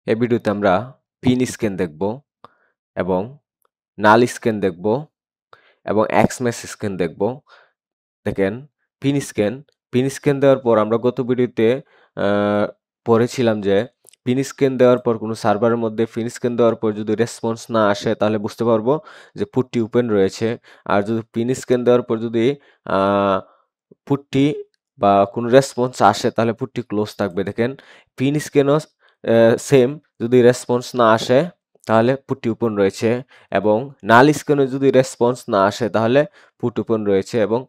এই ভিডিওতে আমরা পিন স্ক্যান দেখব এবং নাল স্ক্যান দেখব এবং এক্সমেস স্ক্যান দেখব। দেখেন পিন স্ক্যান, পিন স্ক্যান দেওয়ার পর আমরা গত ভিডিওতে আ পড়েছিলাম যে পিন স্ক্যান দেওয়ার পর কোনো সার্ভারের মধ্যে পিন স্ক্যান দেওয়ার পর যদি রেসপন্স না আসে তাহলে বুঝতে পারবো যে পুটটি ওপেন রয়েছে। আর যদি পিন স্ক্যান দেওয়ার পর যদি আ পুটটি বা কোনো রেসপন্স আসে তাহলে পুটটি ক্লোজ থাকবে। দেখেন পিন স্ক্যানও সেম, যদি রেসপন্স না আসে তাহলে পুটটি ওপেন রয়েছে এবং নাল স্ক্যানে যদি রেসপন্স না আসে তাহলে পুট ওপেন রয়েছে এবং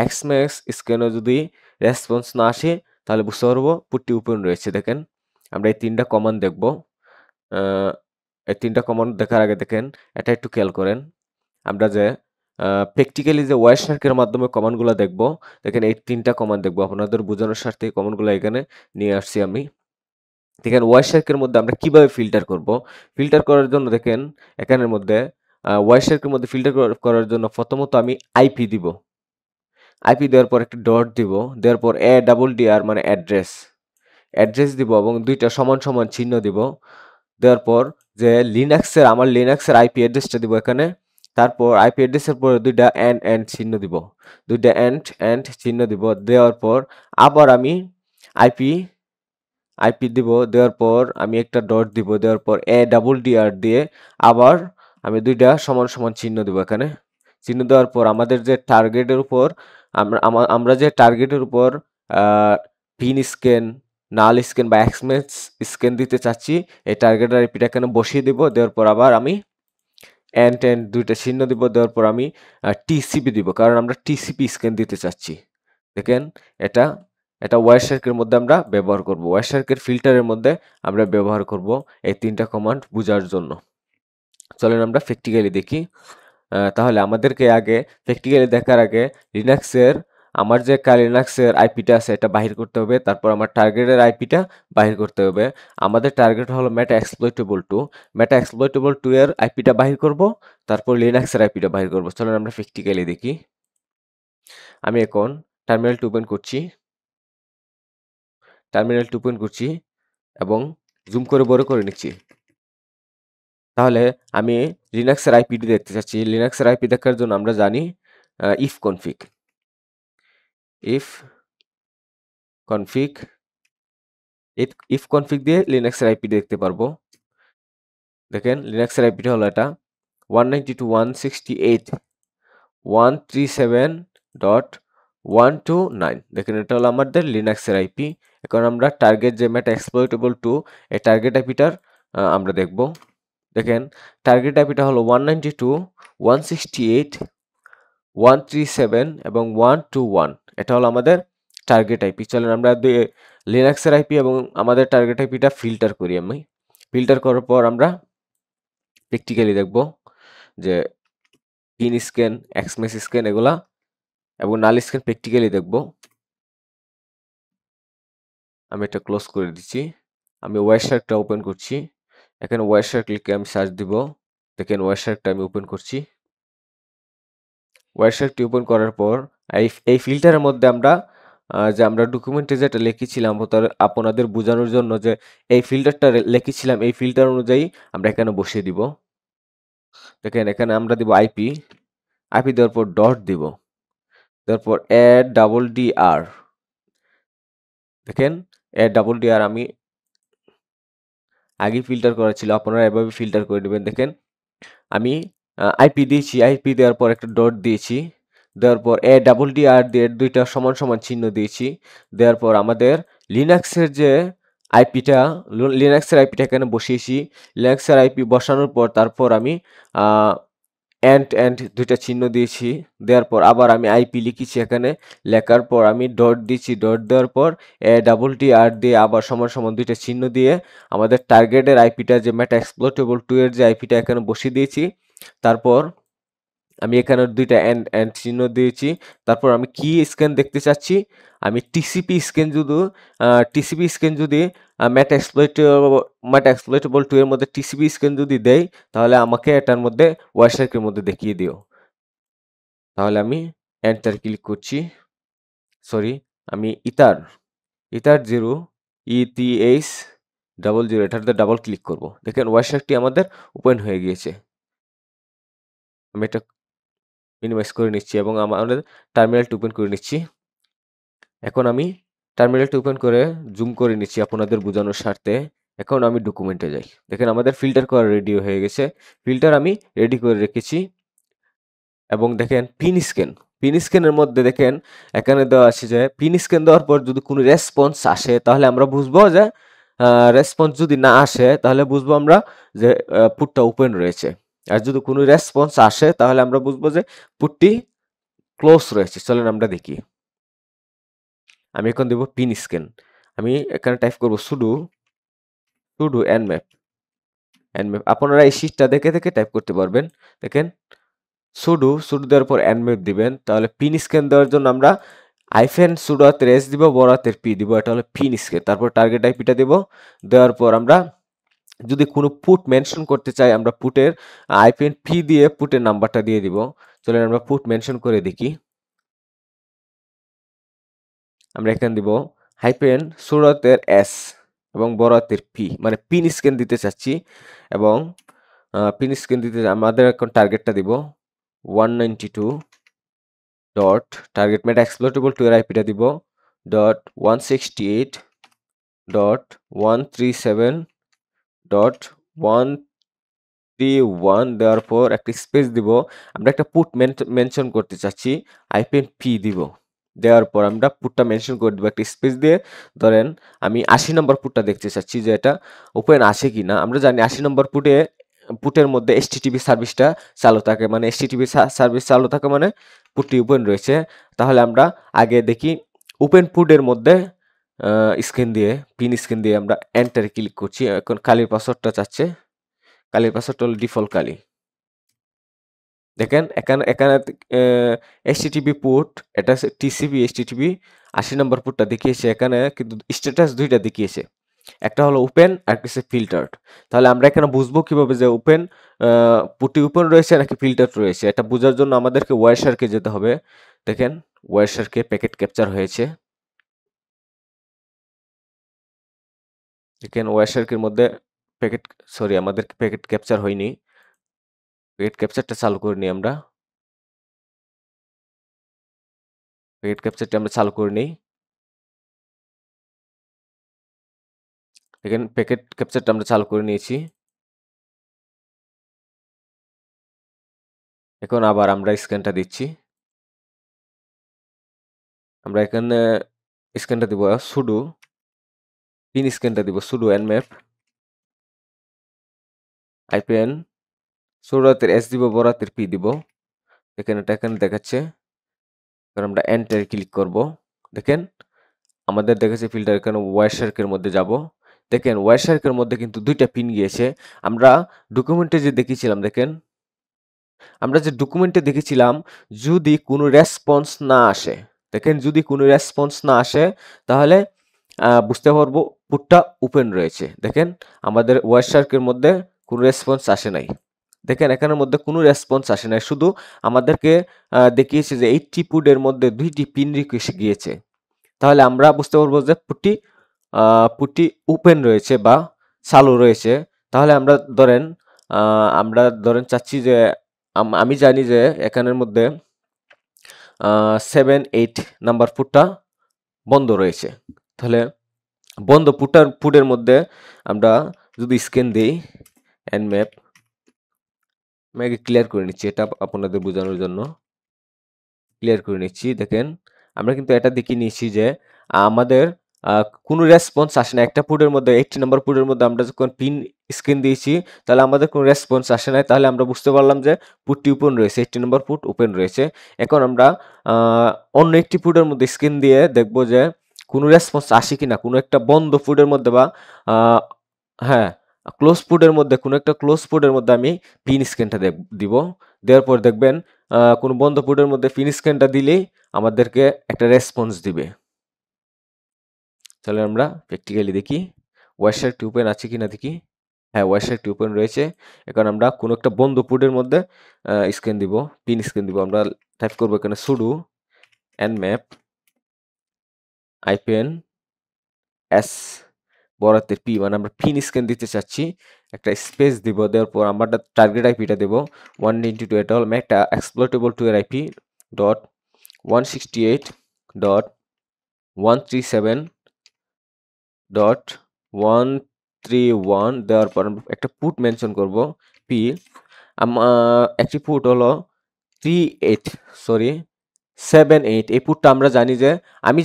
এক্সমেক্স স্ক্যানে যদি রেসপন্স না আসে তাহলে বুঝতে পারবো পুটটি ওপেন রয়েছে। দেখেন আমরা এই ৩ টা কমান্ড দেখব। আ এই ৩ টা কমান্ড দেখার আগে দেখেন এটা একটু খেয়াল করেন। আমরা যে প্র্যাকটিক্যালি যে ওয়ারশার্কের মাধ্যমে কমান্ডগুলা দেখব, দেখেন এই ৩ টা কমান্ড দেখব। আপনাদের বোঝানোর স্বার্থে এই কমান্ডগুলা এখানে নিয়ে আসছি আমি। দেখেন ওয়ারশার্কের মধ্যে আমরা কিভাবে ফিল্টার করব? ফিল্টার করার জন্য দেখেন এখানের মধ্যে ওয়ারশার্কের মধ্যে ফিল্টার করার জন্য প্রথমত আমি আইপি দিব। আইপি দেওয়ার পর একটা ডট দিব। দেওয়ার পর ADDR মানে অ্যাড্রেস। অ্যাড্রেস দিব এবং ২ টা সমান, সমান চিহ্ন দিব। দেওয়ার পর যে আমার লিনাক্সের আইপি অ্যাড্রেসটা দিব এখানে। তারপর আইপি অ্যাড্রেসের পরে ২ টা চিহ্ন দিব। ২ টা চিহ্ন দিব। দেওয়ার পর আবার আমি আইপি আইপি দিব। দেওয়ার পর আমি একটা ডট দিব। দেওয়ার পর ADDR দিয়ে আবার আমি ২ টা সমান, সমান চিহ্ন দিব এখানে। চিহ্ন দেওয়ার পর আমাদের যে টার্গেটের উপর আমরা যে টার্গেটের উপর আ পিন স্ক্যান, নাল স্ক্যান বা এক্সমেস স্ক্যান দিতে চাচ্ছি, এই টার্গেটের আইপিটা এখানে বসিয়ে দিব। দেওয়ার পর আবার আমি এন্ড ২ টা চিহ্ন দিব। দেওয়ার পর আমি টিসিপি দিব। কারণ আমরা টিসিপি স্ক্যান দিতে চাচ্ছি। দেখেন এটা এটা ওয়ারশার্কের মধ্যে আমরা ব্যবহার করব। ওয়ারশার্কের ফিল্টারের মধ্যে আমরা ব্যবহার করব এই ৩ টা কমান্ড বুঝার জন্য। চলেন আমরা প্র্যাকটিক্যালি দেখি। তাহলে আমাদেরকে আগে প্র্যাকটিক্যালি দেখার আগে লিনাক্সের আমার যে লিনাক্সের আইপিটা আছে এটা বাহির করতে হবে। তারপর আমার টার্গেটের আইপিটা বাহির করতে হবে। আমাদের টার্গেট হলো meta-exploitable2। meta-exploitable2 এর আইপিটা বাহির করব। তারপর লিনাক্সের আইপিটা বাহির করব। চলেন আমরা প্র্যাকটিক্যালি দেখি। আমি এখন টার্মিনালটা ওপেন করছি। টার্মিনালটা ওপেন করছি এবং জুম করে বড় করে নিচ্ছি। তাহলে আমি লিনাক্সের আইপিটি দেখতে চাচ্ছি। লিনাক্সের আইপি দেখার জন্য আমরা জানি if config। if config if config দিয়ে লিনাক্সের আইপি দেখতে পারবো। দেখেন লিনাক্সের আইপিটা হলো এটা 192.168.137.129। দেখেন এটা হলো আমাদের লিনাক্সের আইপি। এখন আমরা টার্গেট যে meta-exploitable2 এই টার্গেট আইপিটার আমরা দেখব। দেখেন টার্গেট আইপিটা হলো 192.168.137 এবং 121। এটা হলো আমাদের টার্গেট আইপি। চলেন আমরা লিনাক্সের আইপি এবং আমাদের টার্গেট আইপিটা ফিল্টার করি আমি। ফিল্টার করার পর আমরা প্র্যাকটিক্যালি দেখব যে পিন স্ক্যান, এক্সমেস স্ক্যান এগুলা এবং নাল স্ক্যান প্র্যাকটিক্যালি দেখব। আমি এটা ক্লোজ করে দিচ্ছি। আমি ওয়ারশার্কটা ওপেন করছি। এখানে ওয়ারশার্ক লিখে আমি সার্চ দিব। দেখেন ওয়ারশার্কটা আমি ওপেন করছি। ওয়ারশার্কটি ওপেন করার পর এই ফিল্টারের মধ্যে আমরা যে আমরা ডকুমেন্টে যেটা লিখেছিলাম আপনাদের বোঝানোর জন্য যে এই ফিল্টারটা লিখেছিলাম এই ফিল্টার অনুযায়ী আমরা এখানে বসিয়ে দিব। দেখেন এখানে আমরা দিব আইপি দেওয়ার পর ডট দিব। দেওয়ার পর ADDR। দেখেন ADDR আমি আগেই ফিল্টার করা ছিল। আপনারা এভাবে ফিল্টার করে নেবেন। দেখেন আমি আইপি দিয়েছি। আইপি দেওয়ার পর একটা ডট দিয়েছি। দেওয়ার পর ADDR দিয়ে ২ টা সমান, সমান চিহ্ন দিয়েছি। দেওয়ার পর আমাদের লিনাক্সের যে আইপিটা লিনাক্সের আইপিটা এখানে বসিয়েছি। লিনাক্সের আইপি বসানোর পর তারপর আমি আ ২ টা চিহ্ন দিয়েছি। দেওয়ার পর আবার আমি আইপি লিখেছি এখানে। লেখার পর আমি ডট দিয়েছি। ডট দেওয়ার পর ADDR দিয়ে আবার সমান, সমান ২ টা চিহ্ন দিয়ে আমাদের টার্গেটের আইপিটা যে meta-exploitable2 এর যে আইপিটা এখানে বসিয়ে দিয়েছি। তারপর আমি এখানে ২ টা চিহ্ন দিয়েছি। তারপর আমি কি স্ক্যান দেখতে চাচ্ছি? আমি টিসিপি স্ক্যান যদি meta-exploitable2 এর মধ্যে টিসিপি স্ক্যান যদি দেই, তাহলে আমাকে এটার মধ্যে ওয়ারশার্কের মধ্যে দেখিয়ে দিও। তাহলে আমি এন্টার ক্লিক করছি। সরি, আমি ইথার 0 ETH 00 এটাতে ডাবল ক্লিক করব। দেখেন ওয়ারশার্কটি আমাদের ওপেন হয়ে গিয়েছে। আমি এটা মিনিমাইজ করে নিচ্ছি এবং আমাদের টার্মিনালটি ওপেন করে নিচ্ছি। এখন আমি টার্মিনালটি ওপেন করে জুম করে নিচ্ছি আপনাদের বোঝানোর স্বার্থে। এখন আমি ডকুমেন্টে যাই। দেখেন আমাদের ফিল্টার করা রেডি হয়ে গেছে। ফিল্টার আমি রেডি করে রেখেছি এবং দেখেন পিন স্ক্যান। পিন স্ক্যানের মধ্যে দেখেন এখানে দেওয়া আছে যে পিন স্ক্যান দেওয়ার পর যদি কোনো রেসপন্স আসে তাহলে আমরা বুঝবো যে রেসপন্স যদি না আসে তাহলে বুঝবো আমরা যে পুটটা ওপেন রয়েছে। আর যদি কোনো রেসপন্স আসে তাহলে আমরা বুঝবো যে পুটটি ক্লোজ রয়েছে। চলেন আমরা দেখি। আমি এখন দেব পিন স্ক্যান। আমি এখানে টাইপ করব sudo nmap। আপনারা এই শীটটা দেখে টাইপ করতে পারবেন। দেখেন sudo দেওয়ার পর nmap দিবেন। তাহলে পিন স্ক্যান দেওয়ার জন্য আমরা sudo হাতের s দিব, বড় হাতের p দিব। এটা হলো পিন স্ক্যান। তারপর টার্গেট আইপিটা দেব। দেওয়ার পর আমরা যদি কোনো পুট মেনশন করতে চাই আমরা পুটের p দিয়ে পুটের নাম্বারটা দিয়ে দিব। চলেন আমরা পুট মেনশন করে দেখি। আমরা এখানে দিব sudo হাতের s এবং বড় হাতের p, মানে পিন স্ক্যান দিতে চাচ্ছি এবং পিন স্ক্যান দিতে আমাদের এখন টার্গেটটা দিব 192 ডট টার্গেট মেটা এক্সপ্লয়েটেবল টু এর আইপিটা দিব .168.137.131 দেওয়ার পর একটা স্পেস দিব। আমরা একটা পুট মেনশন করতে চাচ্ছি, p দিব। দেওয়ার পর আমরা পুটটা মেনশন করে দেবো একটা স্পেস দিয়ে। ধরেন আমি 80 নম্বর পুটটা দেখতে চাচ্ছি যে এটা ওপেন আসে কিনা। আমরা জানি 80 নম্বর পুটের মধ্যে HTTP সার্ভিসটা চালু থাকে, মানে HTTP সার্ভিস চালু থাকে মানে পুটটি ওপেন রয়েছে। তাহলে আমরা আগে দেখি ওপেন পুটের মধ্যে স্ক্যান দিয়ে পিন স্ক্যান দিয়ে আমরা এন্টারে ক্লিক করছি। এখন কালির পাসওয়ার্ডটা চাচ্ছে। কালির পাসওয়ার্ডটা হলো ডিফল্ট কালি। দেখেন এখানে HTTP পোর্ট, এটা TCP HTTP 80 নম্বর পোর্টটা দেখিয়েছে। এখানে কিন্তু স্ট্যাটাস দুইটা দেখিয়েছে, একটা হলো ওপেন আর একটা ফিল্টার্ড। তাহলে আমরা এখানে বুঝবো কিভাবে যে ওপেন পুটটি ওপেন রয়েছে নাকি ফিল্টার্ড রয়েছে। এটা বোঝার জন্য আমাদেরকে ওয়ারশার্কে যেতে হবে। দেখেন ওয়ারশার্কে প্যাকেট ক্যাপচার হয়েছে। দেখেন ওয়ারশার্কের মধ্যে আমাদের প্যাকেট ক্যাপচার হয়নি। প্যাকেট ক্যাপচারটা চালু করে নিই আমরা। প্যাকেট ক্যাপচারটা আমরা চালু করে নিই। দেখেন প্যাকেট ক্যাপচারটা আমরা চালু করে নিয়েছি। এখন আবার আমরা স্ক্যানটা দিচ্ছি। আমরা এখানে স্ক্যানটা দিব sudo পিন স্ক্যানটা দিব sudo nmap sudo হাতের s দিব, বড় হাতের p দিব। দেখেন এটা এখানে দেখাচ্ছে। এবার আমরা এন্টারে ক্লিক করব। দেখেন আমাদের দেখাচ্ছে ফিল্টার। এখানে ওয়ারশার্কের মধ্যে যাব। দেখেন ওয়ারশার্কের মধ্যে কিন্তু দুইটা পিন গিয়েছে। আমরা ডকুমেন্টে যে দেখিয়েছিলাম, দেখেন আমরা যে ডকুমেন্টে দেখেছিলাম যদি কোনো রেসপন্স না আসে, দেখেন যদি কোনো রেসপন্স না আসে তাহলে বুঝতে পারবো পুটটা ওপেন রয়েছে। দেখেন আমাদের ওয়ারশার্কের মধ্যে কোনো রেসপন্স আসে নাই। দেখেন এখানের মধ্যে কোনো রেসপন্স আসে নাই, শুধু আমাদেরকে দেখিয়েছে যে 80 পুটের মধ্যে 2টি পিন রিকোয়েস্ট গিয়েছে। তাহলে আমরা বুঝতে পারবো যে পুটটি ওপেন রয়েছে বা চালু রয়েছে। তাহলে আমরা ধরেন চাচ্ছি যে আমি জানি যে এখানের মধ্যে 7-8 নাম্বার পুটটা বন্ধ রয়েছে। তাহলে বন্ধ পুটের মধ্যে আমরা যদি স্ক্যান দিই nmap, আমি আগে ক্লিয়ার করে নিচ্ছি এটা আপনাদের বোঝানোর জন্য। ক্লিয়ার করে নিচ্ছি। দেখেন আমরা কিন্তু এটা দেখিয়ে নিয়েছি যে আমাদের কোনো রেসপন্স আসে না। একটা পুটের মধ্যে 80 নম্বর পুটের মধ্যে আমরা যখন পিন স্ক্যান দিয়েছি তাহলে আমাদের কোনো রেসপন্স আসে নাই। তাহলে আমরা বুঝতে পারলাম যে পুটটি ওপেন রয়েছে, 80 নম্বর পুট ওপেন রয়েছে। এখন আমরা অন্য একটি পুটের মধ্যে স্ক্যান দিয়ে দেখব যে কোনো রেসপন্স আসে কিনা। কোনো একটা বন্ধ পুটের মধ্যে বা হ্যাঁ ক্লোজ পুটের মধ্যে, কোনো একটা ক্লোজ পুটের মধ্যে আমি পিন স্ক্যানটা দিব। দেওয়ার পর দেখবেন কোনো বন্ধ পুটের মধ্যে পিন স্ক্যানটা দিলেই আমাদেরকে একটা রেসপন্স দিবে। তাহলে আমরা প্র্যাকটিক্যালি দেখি ওয়ারশার্কটি ওপেন আছে কিনা দেখি। হ্যাঁ ওয়ারশার্কটি ওপেন রয়েছে। এখন আমরা কোনো একটা বন্ধ পুটের মধ্যে স্ক্যান দিব, পিন স্ক্যান দিব। আমরা টাইপ করবো এখানে sudo nmap s বড় হাতের পি মানে আমরা পিন স্ক্যান দিতে চাচ্ছি। একটা স্পেস দিব, দেওয়ার পর আমরা টার্গেট আইপিটা দেব 192 এট অল একটা এক্সপ্লয়েটেবল টু এর আইপি ডট 168 ডট 137 ডট 131 দেওয়ার পর আমরা একটা পুট মেনশন করব পি। একটি পুট হলো 78 এই পুটটা আমরা জানি যে আমি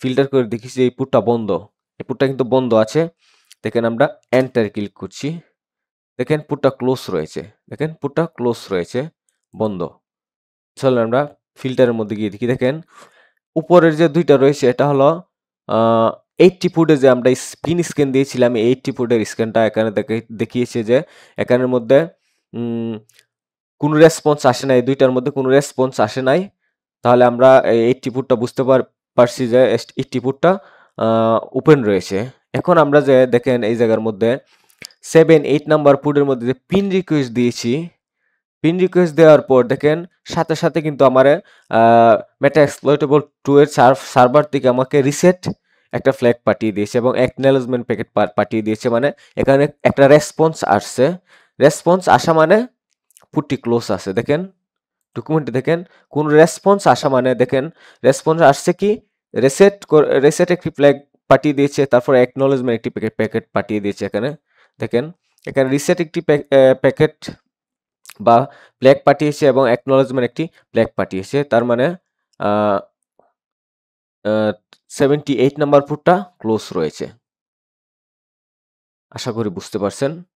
ফিল্টার করে দেখেছি এই পুটটা বন্ধ। এই পুটটা কিন্তু বন্ধ আছে। দেখেন আমরা এন্টার ক্লিক করছি। দেখেন পুটটা ক্লোজ রয়েছে। দেখেন পুটটা ক্লোজ রয়েছে, বন্ধ। চলেন আমরা ফিল্টারের মধ্যে গিয়ে দেখি। দেখেন উপরের যে দুইটা রয়েছে এটা হলো 80 ফুটে যে আমরা স্পিন স্ক্যান দিয়েছিলাম, এই 80 ফুটের স্ক্যানটা এখানে দেখিয়েছে যে এখানের মধ্যে কোনো রেসপন্স আসে নাই, দুইটার মধ্যে কোনো রেসপন্স আসে নাই। তাহলে আমরা এই 80 ফুটটা বুঝতে পারছি যে 80 ফুটটা ওপেন রয়েছে। এখন আমরা যে দেখেন এই জায়গার মধ্যে 7-8 নাম্বার ফুটের মধ্যে যে পিন রিকোয়েস্ট দিয়েছি, পিন রিকোয়েস্ট দেওয়ার পর দেখেন সাথে সাথে কিন্তু আমার মেটা এক্সপ্লয়েটেবল 2 এর সার্ভার থেকে আমাকে রিসেট একটা ফ্ল্যাগ পাঠিয়ে দিয়েছে এবং অ্যাকনলেজমেন্ট প্যাকেট পাঠিয়ে দিয়েছে। মানে এখানে একটা রেসপন্স আসছে। রেসপন্স আসা মানে পুটটি ক্লোজ আছে। দেখেন ডকুমেন্টে দেখেন কোন রেসপন্স আসা মানে দেখেন রেসপন্স আসছে কি রিসেট একটি ফ্ল্যাগ পাঠিয়ে দিয়েছে, তারপর অ্যাকনলেজমেন্ট একটি প্যাকেট পাঠিয়ে দিয়েছে। এখানে দেখেন এখানে রিসেট একটি প্যাকেট বা ফ্ল্যাগ পাঠিয়েছে এবং অ্যাকনলেজমেন্ট একটি ফ্ল্যাগ পাঠিয়েছে। তার মানে 78 নাম্বার পুটটা ক্লোজ রয়েছে। আশা করি বুঝতে পারছেন।